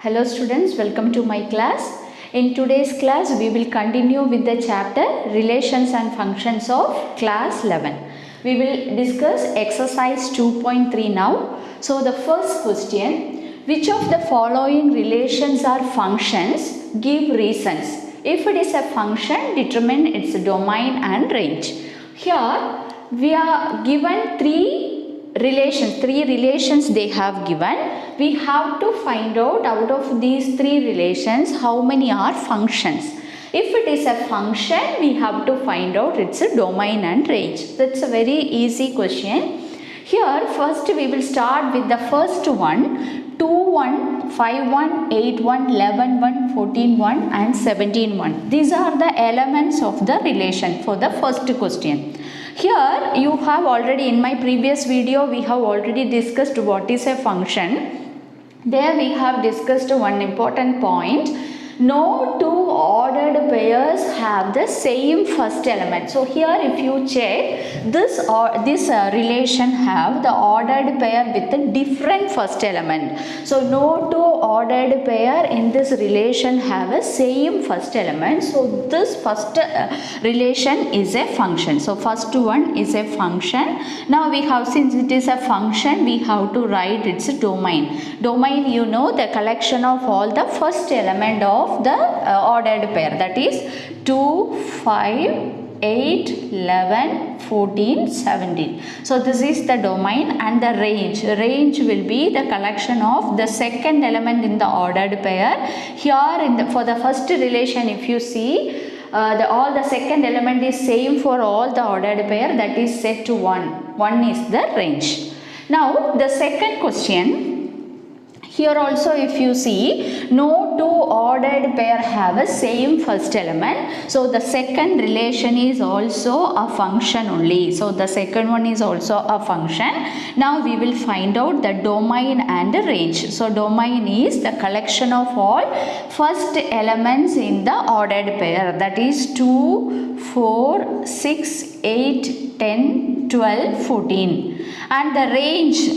Hello students, welcome to my class. In today's class, we will continue with the chapter Relations and Functions of class 11. We will discuss exercise 2.3 now. So the first question, which of the following relations or functions? Give reasons. If it is a function, determine its domain and range. Here we are given three relations they have given. We have to find out of these three relations how many are functions. If it is a function, we have to find out its domain and range. That's a very easy question. Here first we will start with the first one, 2, 1, 5, 1, 8, 1, 11, 1, 14, 1 and 17, 1. These are the elements of the relation for the first question. Here you have already, in my previous video, we have already discussed what is a function. There we have discussed one important point. No two ordered pairs have the same first element. So here if you check, this relation have the ordered pair with a different first element. So no two ordered pair in this relation have a same first element. So this first relation is a function. So first one is a function. Now we have, since it is a function, we have to write its domain. Domain, you know, the collection of all the first element of the ordered pair, that is 2, 5, 8, 11, 14, 17. So this is the domain, and the range. Range will be the collection of the second element in the ordered pair. Here for the first relation, if you see, all the second element is same for all the ordered pair, that is set to 1. 1 is the range. Now the second question. Here also if you see, no two ordered pair have a same first element. So the second relation is also a function only. So the second one is also a function. Now we will find out the domain and the range. So domain is the collection of all first elements in the ordered pair, that is 2, 4, 6, 8, 10, 12, 14. And the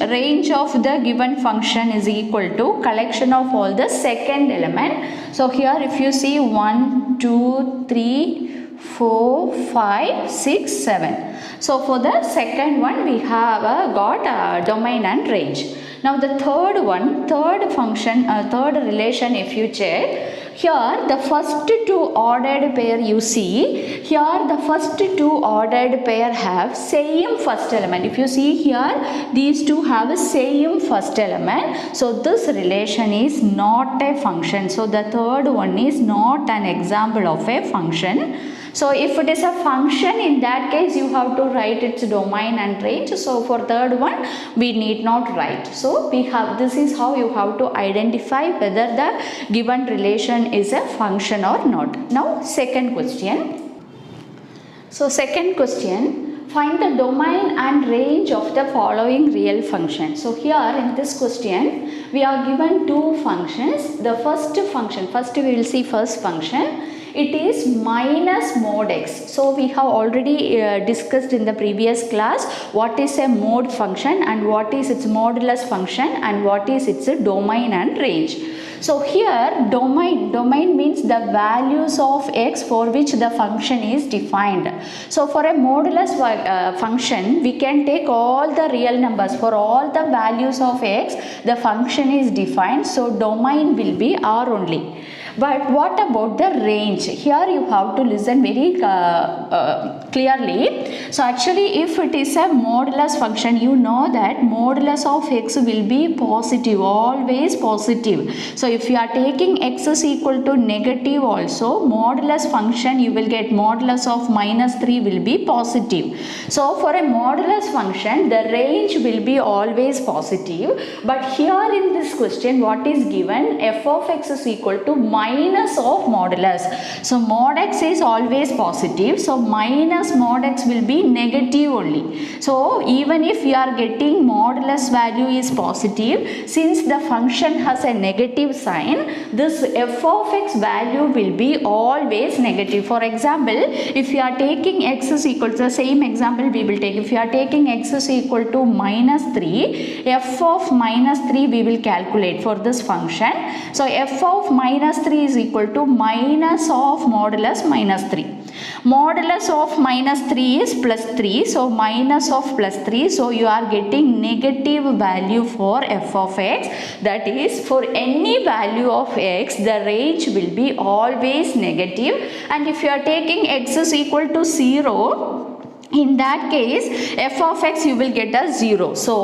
range of the given function is equal to collection of all the second element. So here if you see 1, 2, 3, 4, 5, 6, 7. So for the second one we have got domain and range. Now the third relation, if you check, here the first two ordered pair you see, here the first two ordered pair have same first element. If you see here, these two have a same first element. So this relation is not a function. So the third one is not an example of a function. So if it is a function, in that case you have to write its domain and range. So for third one we need not write. So this is how you have to identify whether the given relation is a function or not. Now second question. So second question, find the domain and range of the following real function. So here in this question we are given two functions. The first function, first we will see first function. It is minus mod x. So we have already discussed in the previous class what is a mod function and what is its modulus function and what is its domain and range. So here domain means the values of x for which the function is defined. So for a modulus function, we can take all the real numbers. For all the values of x, the function is defined. So domain will be R only. But what about the range? Here you have to listen very clearly. So actually if it is a modulus function, you know that modulus of x will be positive, always positive. So if you are taking x is equal to negative also, modulus function you will get modulus of -3 will be positive. So for a modulus function, the range will be always positive. But here in this question what is given? F of x is equal to minus of modulus. So mod x is always positive, so minus mod x will be negative only. So even if you are getting modulus value is positive, since the function has a negative sign, this f of x value will be always negative. For example, if you are taking x is equal to, the same example we will take, if you are taking x is equal to minus 3, f of minus 3 we will calculate for this function. So f of minus 3 is equal to minus of modulus minus 3. Modulus of minus 3 is plus 3, so minus of plus 3, so you are getting negative value for f of x. That is, for any value of x, the range will be always negative, and if you are taking x is equal to 0, in that case f of x you will get as 0. So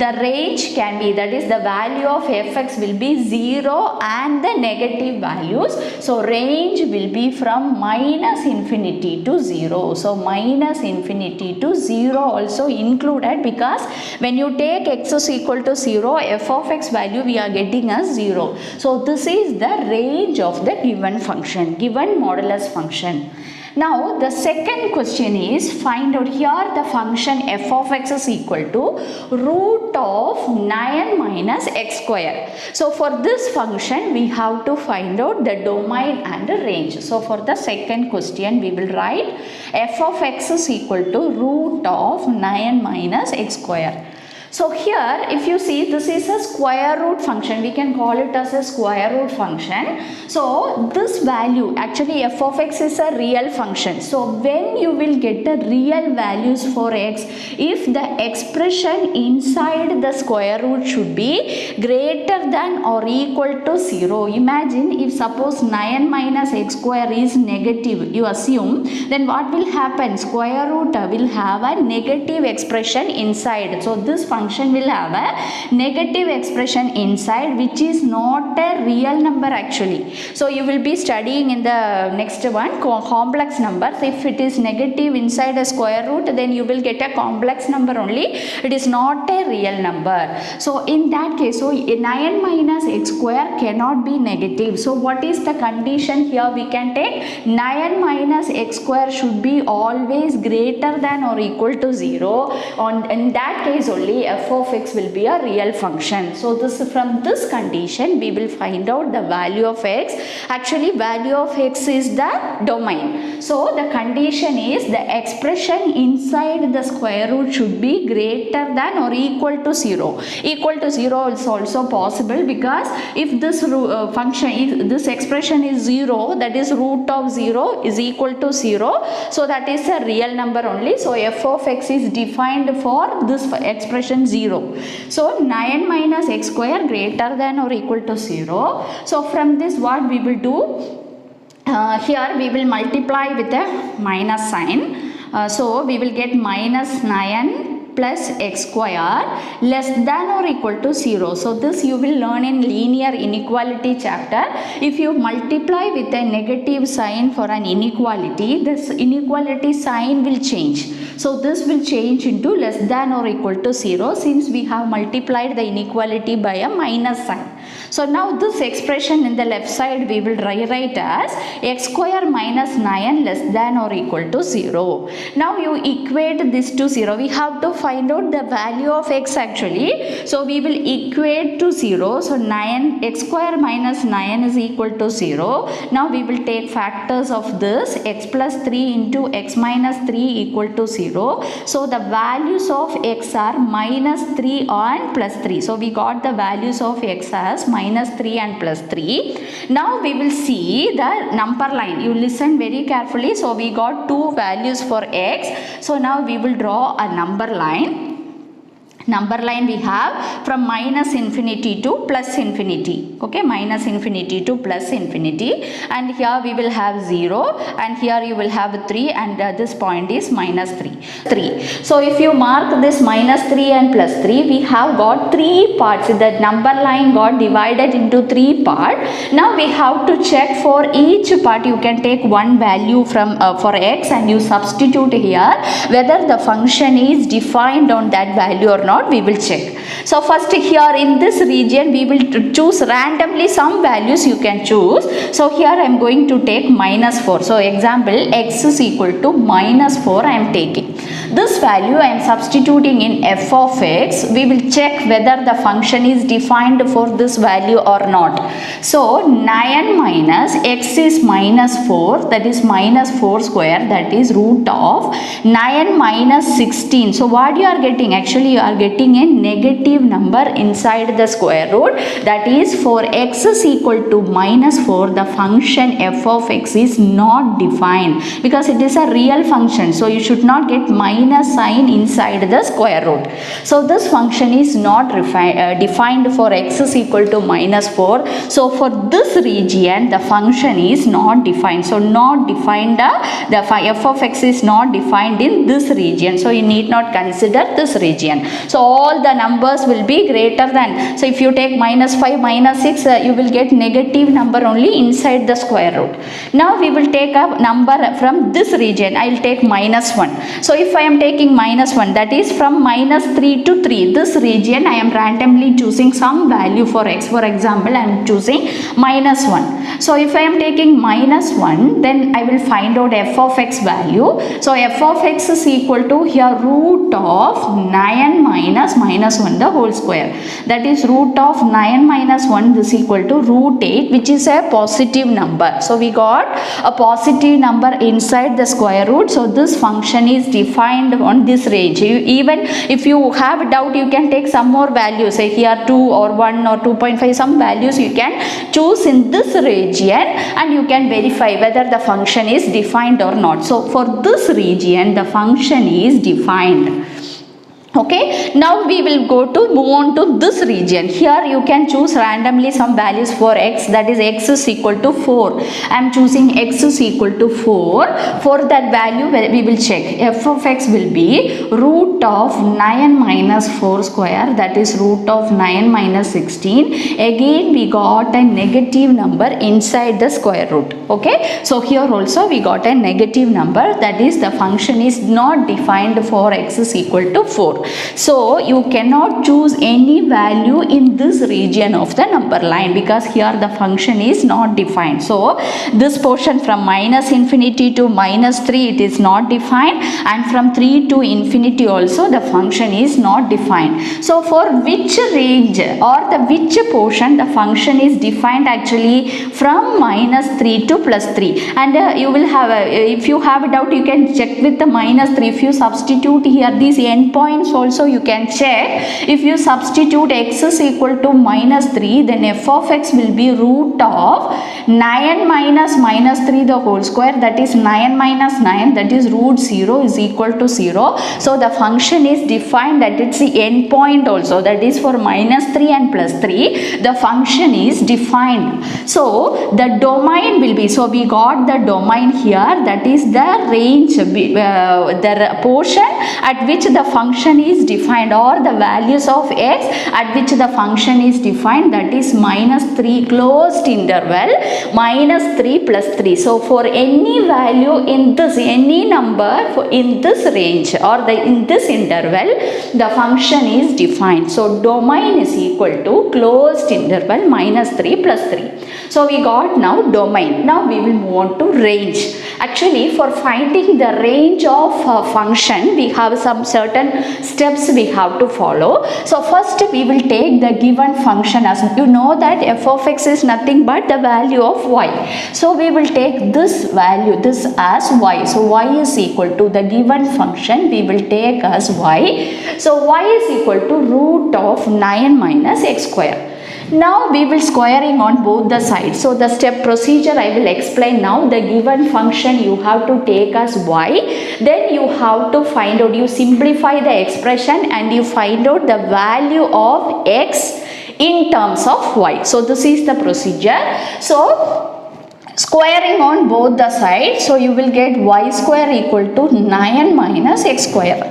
the range can be, that is the value of fx will be 0 and the negative values. So range will be from minus infinity to 0. So minus infinity to 0 also included, because when you take x is equal to 0, f of x value we are getting as 0. So this is the range of the given function, given modulus function. Now the second question is, find out here the function f of x is equal to root of 9 minus x square. So for this function we have to find out the domain and the range. So for the second question we will write f of x is equal to root of 9 minus x square. So here if you see, this is a square root function, we can call it as a square root function. So this value, actually f of x is a real function. So when you will get the real values for x, if the expression inside the square root should be greater than or equal to 0. Imagine if suppose 9 minus x square is negative, you assume, then what will happen? Square root will have a negative expression inside. So this function will have a negative expression inside, which is not a real number actually. So you will be studying in the next one complex numbers. If it is negative inside a square root, then you will get a complex number only. It is not a real number. So in that case, so 9 minus x square cannot be negative. So what is the condition here? We can take 9 minus x square should be always greater than or equal to 0. In that case only f of x will be a real function. So from this condition we will find out the value of x. Actually value of x is the domain. So the condition is the expression inside the square root should be greater than or equal to 0. Equal to 0 is also possible, because if this function, if this expression is 0, that is root of 0 is equal to 0. So that is a real number only. So f of x is defined for this expression 0. So 9 minus x square greater than or equal to 0. So from this what we will do? Here we will multiply with a minus sign. So we will get minus 9 plus x square less than or equal to 0. So this you will learn in linear inequality chapter. If you multiply with a negative sign for an inequality, this inequality sign will change. So this will change into less than or equal to 0, since we have multiplied the inequality by a minus sign. So now this expression in the left side we will rewrite as x square minus 9 less than or equal to 0. Now you equate this to 0. We have to find out the value of x actually. So we will equate to 0. So 9 x square minus 9 is equal to 0. Now we will take factors of this, x plus 3 into x minus 3 equal to 0. So the values of x are minus 3 and plus 3. So we got the values of x as minus 3 and plus 3. Now we will see the number line. You listen very carefully. So we got two values for x. So now we will draw a number line. Number line we have from minus infinity to plus infinity. Okay, minus infinity to plus infinity, and here we will have 0, and here you will have 3, and this point is minus 3. So if you mark this minus 3 and plus 3, we have got 3 parts. The number line got divided into 3 parts. Now we have to check for each part. You can take one value from for x and you substitute here whether the function is defined on that value or not. not, we will check. So first here in this region we will choose randomly some values you can choose. So here I am going to take -4. So example, x is equal to -4 I am taking. This value I am substituting in f of x. We will check whether the function is defined for this value or not. So 9 minus x is -4, that is -4 square, that is root of 9 minus 16. So what you are getting? Actually you are getting a negative number inside the square root. That is, for x is equal to -4, the function f of x is not defined because it is a real function. So you should not get minus sign inside the square root. So this function is not defined for x is equal to -4. So for this region the function is not defined. So not defined, the f of x is not defined in this region. So you need not consider this region. So all the numbers will be greater than. So if you take -5, -6, you will get negative number only inside the square root. Now we will take a number from this region. I will take -1. So if I am taking -1, that is from -3 to 3. This region I am randomly choosing some value for x. For example, I am choosing -1. So if I am taking -1, then I will find out f of x value. So f of x is equal to here root of 9 minus -1 the whole square. That is root of 9 minus 1 is equal to root 8, which is a positive number. So we got a positive number inside the square root. So this function is defined on this range. Even if you have doubt, you can take some more values. Say here 2 or 1 or 2.5, some values you can choose in this region and you can verify whether the function is defined or not. So for this region the function is defined. Okay, now we will move on to this region. Here you can choose randomly some values for x, that is x is equal to 4. I am choosing x is equal to 4. For that value we will check f of x will be root of 9 minus 4 square, that is root of 9 minus 16. Again we got a negative number inside the square root. Okay, so here also we got a negative number, that is the function is not defined for x is equal to 4. So you cannot choose any value in this region of the number line because here the function is not defined. So this portion from -infinity to -3 it is not defined, and from 3 to infinity also the function is not defined. So for which range or the which portion the function is defined? Actually from -3 to +3. And you will have if you have a doubt, you can check with the -3. If you substitute here these endpoints also you can check. If you substitute x is equal to -3, then f of x will be root of 9 minus -3 the whole square, that is 9 minus 9, that is root 0 is equal to 0. So the function is defined, that it's the endpoint also, that is for -3 and +3 the function is defined. So the domain will be, so we got the domain here, that is the range, the portion at which the function is defined, or the values of x at which the function is defined, that is -3 closed interval -3 +3. So for any value in this, any number in this range or in this interval, the function is defined. So domain is equal to closed interval -3 +3. So we got now domain. Now we will move on to range. Actually for finding the range of function we have some certain steps we have to follow. So first we will take the given function, as you know that f of x is nothing but the value of y. So we will take this value, this as y. So y is equal to the given function we will take as y. So y is equal to root of 9 minus x square. Now we will squaring on both the sides. So the step procedure I will explain now. The given function you have to take as y, then you have to find out, you simplify the expression and you find out the value of x in terms of y. So this is the procedure. So squaring on both the sides, so you will get y square equal to 9 minus x square.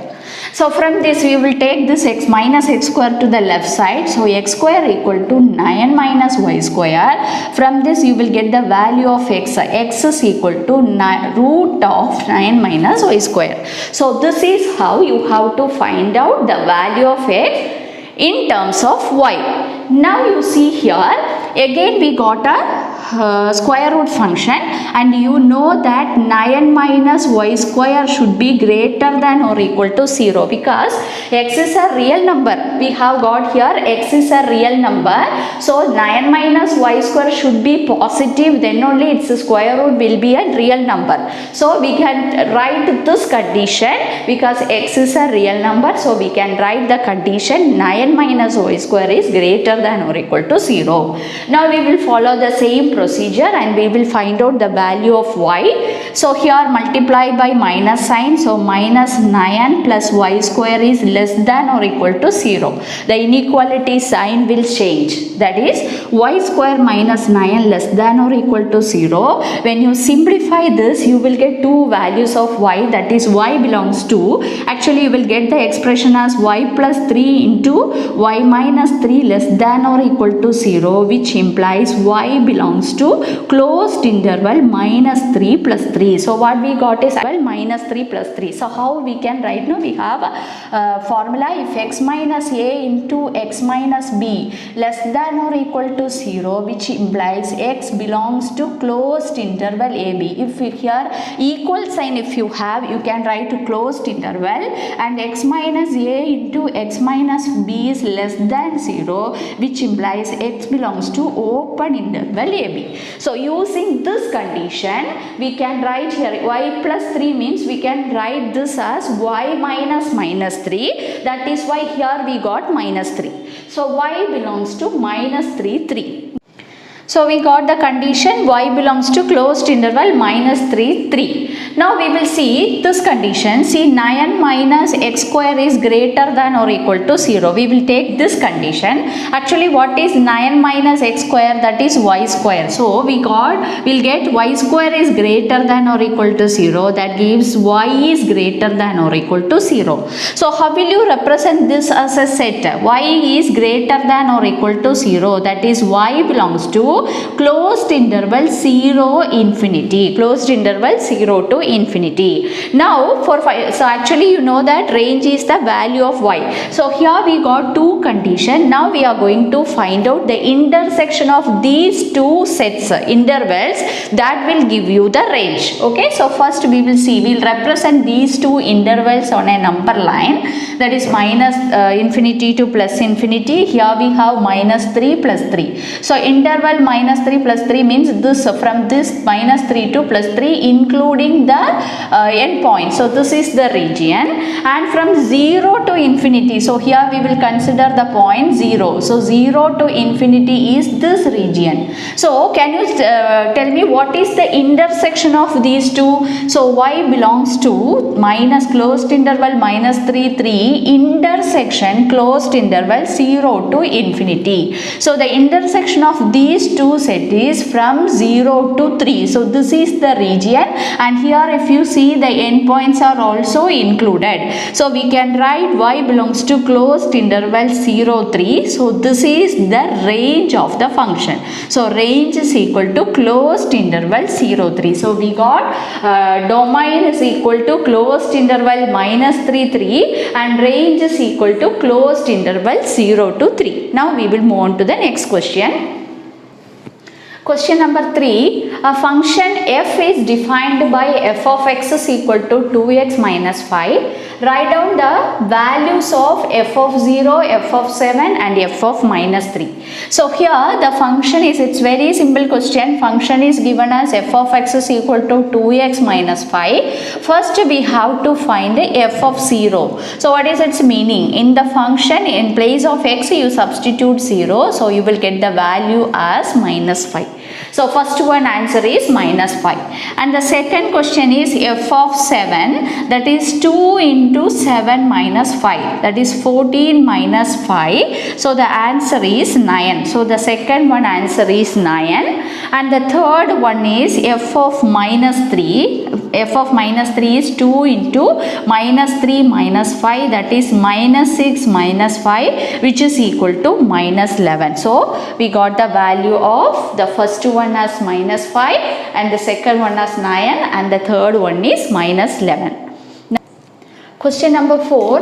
So from this we will take this x minus x square to the left side. So x square equal to 9 minus y square. From this you will get the value of x. X is equal to root of 9 minus y square. So this is how you have to find out the value of x in terms of y. Now you see here again we got a square root function, and you know that 9 minus y square should be greater than or equal to 0 because x is a real number. We have got here x is a real number. So 9 minus y square should be positive, then only its square root will be a real number. So we can write this condition because x is a real number. So we can write the condition 9 minus y square is greater than or equal to 0. Now we will follow the same procedure and we will find out the value of y. So here multiply by minus sign. So minus 9 plus y square is less than or equal to 0. The inequality sign will change. That is y square minus 9 less than or equal to 0. When you simplify this, you will get two values of y, that is y belongs to, actually you will get the expression as y plus 3 into y minus 3 less than or equal to 0, which implies y belongs to closed interval minus 3 plus 3. So what we got is minus 3 plus 3. So how we can write now? We have a formula if x minus a into x minus b less than or equal to 0, which implies x belongs to closed interval ab. If we here equal sign if you have, you can write to closed interval, and x minus a into x minus b is less than 0, which implies x belongs to open interval ab. So using this condition we can write here y plus 3 means we can write this as y minus minus 3. That is why here we got minus 3. So y belongs to minus 3 3. So we got the condition y belongs to closed interval minus 3 3. Now we will see this condition. See 9 minus x square is greater than or equal to 0. We will take this condition. Actually what is 9 minus x square? That is y square. So we'll get y square is greater than or equal to 0. That gives y is greater than or equal to 0. So how will you represent this as a set? Y is greater than or equal to 0. That is y belongs to closed interval 0 infinity. Closed interval 0 to infinity. Now so actually you know that range is the value of y. So here we got two conditions. Now we are going to find out the intersection of these two sets intervals that will give you the range. Okay, so first we will see, we'll represent these two intervals on a number line, that is minus infinity to plus infinity. Here we have minus 3 plus 3. So interval minus 3 plus 3 means this, from this minus 3 to plus 3 including the end point. So this is the region, and from 0 to infinity, so here we will consider the point 0. So 0 to infinity is this region. So can you tell me what is the intersection of these two? So y belongs to minus closed interval minus 3 3 intersection closed interval 0 to infinity. So the intersection of these two set is from 0 to 3. So this is the region, and here if you see the endpoints are also included. So we can write y belongs to closed interval 0 3. So this is the range of the function. So range is equal to closed interval 0 3. So we got domain is equal to closed interval minus 3 3 and range is equal to closed interval 0 to 3. Now we will move on to the next question. Question number 3, a function f is defined by f of x is equal to 2x minus 5. Write down the values of f of 0, f of 7 and f of minus 3. So here the function is, it's very simple question. Function is given as f of x is equal to 2x minus 5. First we have to find the f of 0. So what is its meaning? In the function, in place of x you substitute 0. So you will get the value as minus 5. So first one answer is minus 5. And the second question is f of 7, that is 2 into 7 minus 5, that is 14 minus 5. So the answer is 9. So the second one answer is 9. And the third one is f of minus 3. F of minus 3 is 2 into minus 3 minus 5, that is minus 6 minus 5, which is equal to minus 11. So we got the value of the first one as minus 5 and the second one as 9 and the third one is minus 11. Now, question number 4.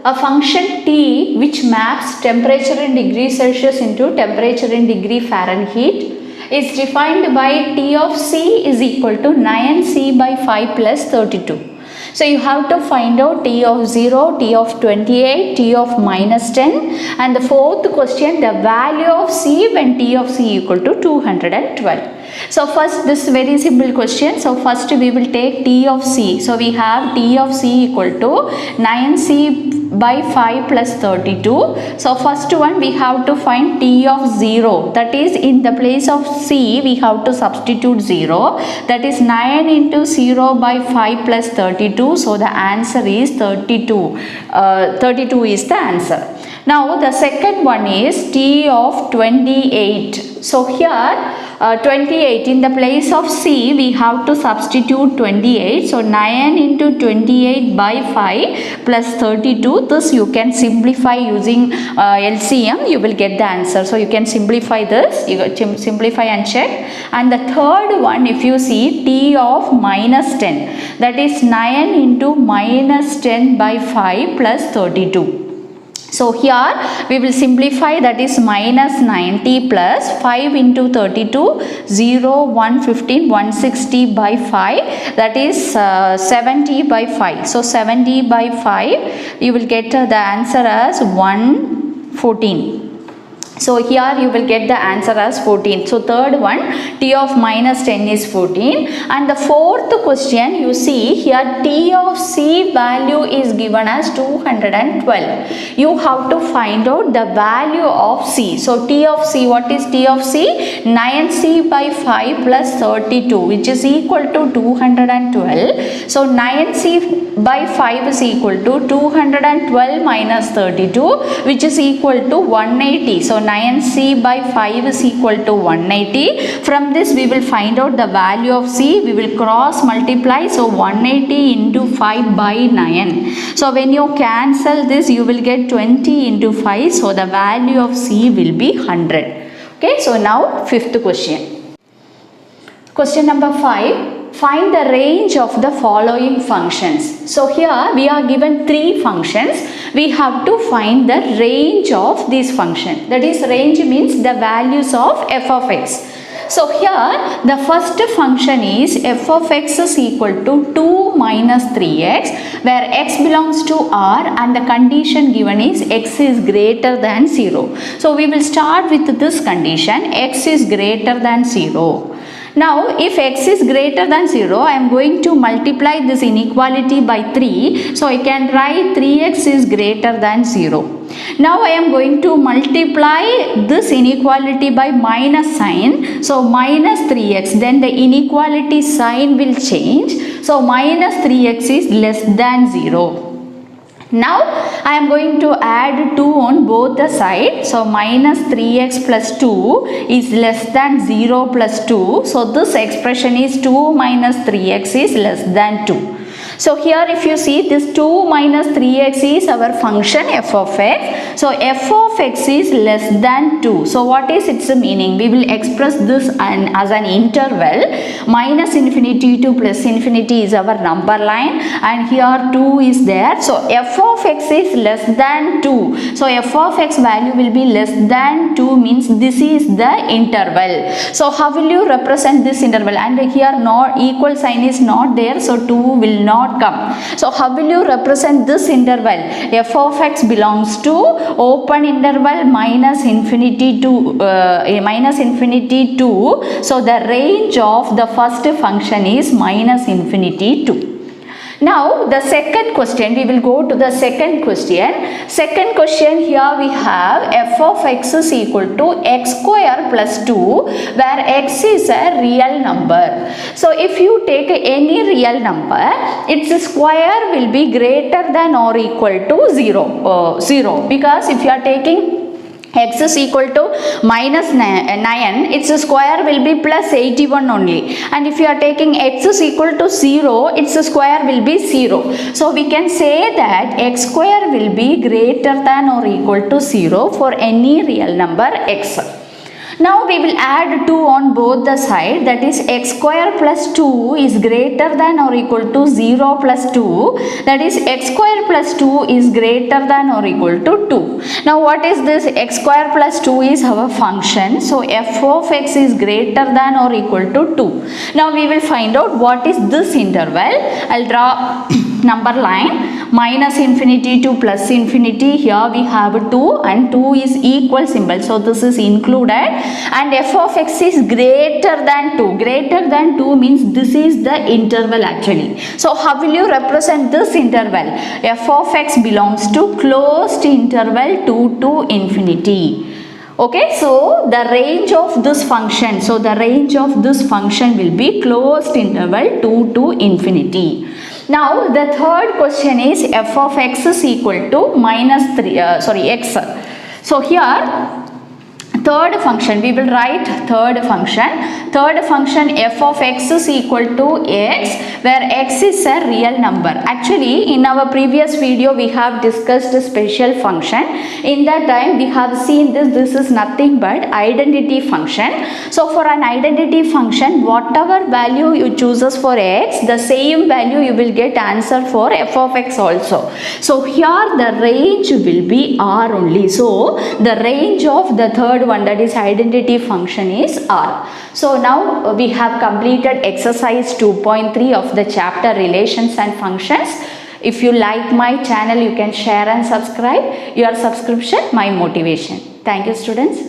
A function t which maps temperature in degrees Celsius into temperature in degree Fahrenheit is defined by t of c is equal to 9c by 5 plus 32. So you have to find out t of 0, t of 28, t of minus 10, and the fourth question, the value of c when t of c equal to 212. So first, this very simple question. So first we will take t of c. So we have t of c equal to 9c by 5 plus 32. So first one we have to find t of 0. That is, in the place of c we have to substitute 0. That is 9 into 0 by 5 plus 32. So the answer is 32. 32 is the answer. Now the second one is t of 28. So here 28, in the place of c we have to substitute 28. So 9 into 28 by 5 plus 32. This you can simplify using LCM. You will get the answer. So you can simplify this. You simplify and check. And the third one, if you see, t of minus 10. That is 9 into minus 10 by 5 plus 32. So here we will simplify, that is minus 90 plus 5 into 32, 0, 1, 15, 160 by 5, that is 70 by 5. So 70 by 5, you will get the answer as 114. So here you will get the answer as 14. So third one, t of minus 10 is 14. And the fourth question, you see here t of c value is given as 212. You have to find out the value of c. So t of c, what is t of c? 9c by 5 plus 32, which is equal to 212. So 9c by 5 is equal to 212 minus 32, which is equal to 180. So 9c by 5 is equal to 180. From this we will find out the value of c. We will cross multiply. So 180 into 5 by 9. So when you cancel this, you will get 20 into 5. So the value of c will be 100. Okay, so now fifth question. Question number 5. Find the range of the following functions. So here we are given 3 functions. We have to find the range of these functions. That is, range means the values of f of x. So here the first function is f of x is equal to 2 minus 3x, where x belongs to R and the condition given is x is greater than 0. So we will start with this condition, x is greater than 0. Now if x is greater than 0, I am going to multiply this inequality by 3. So I can write 3x is greater than 0. Now I am going to multiply this inequality by minus sign. So minus 3x, then the inequality sign will change. So minus 3x is less than 0. Now I am going to add 2 on both the sides. So minus 3x plus 2 is less than 0 plus 2. So this expression is 2 minus 3x is less than 2. So here if you see, this 2 minus 3x is our function f of x. So f of x is less than 2. So what is its meaning? We will express this as an interval. Minus infinity to plus infinity is our number line, and here 2 is there. So f of x is less than 2. So f of x value will be less than 2, means this is the interval. So how will you represent this interval? And here not equal sign is not there, so 2 will not come. So how will you represent this interval? F of x belongs to open interval minus infinity to minus infinity to. So the range of the first function is minus infinity to. Now the second question, we will go to the second question. Second question, here we have f of x is equal to x square plus 2 where x is a real number. So if you take any real number, its square will be greater than or equal to 0, because if you are taking x is equal to minus 9, its square will be plus 81 only, and if you are taking x is equal to 0, its square will be 0. So we can say that x square will be greater than or equal to 0 for any real number x. Now we will add 2 on both the side, that is x square plus 2 is greater than or equal to 0 plus 2, that is x square plus 2 is greater than or equal to 2. Now what is this? X square plus 2 is our function, so f of x is greater than or equal to 2. Now we will find out what is this interval. I'll draw number line, minus infinity to plus infinity. Here we have 2 and 2 is equal symbol, so this is included, and f of x is greater than 2. Greater than 2 means this is the interval actually. So how will you represent this interval? F of x belongs to closed interval 2 to infinity. Okay, so the range of this function, will be closed interval 2 to infinity. Now the third question is f of x is equal to minus 3, x. So here third function, we will write third function f of x is equal to x, where x is a real number. Actually in our previous video we have discussed a special function. In that time we have seen this is nothing but identity function. So for an identity function, whatever value you chooses for x, the same value you will get answer for f of x also. So here the range will be r only. So the range of the third one, that is identity function, is r. So now we have completed exercise 2.3 of the chapter relations and functions. If you like my channel, you can share and subscribe. Your subscription, my motivation. Thank you, students.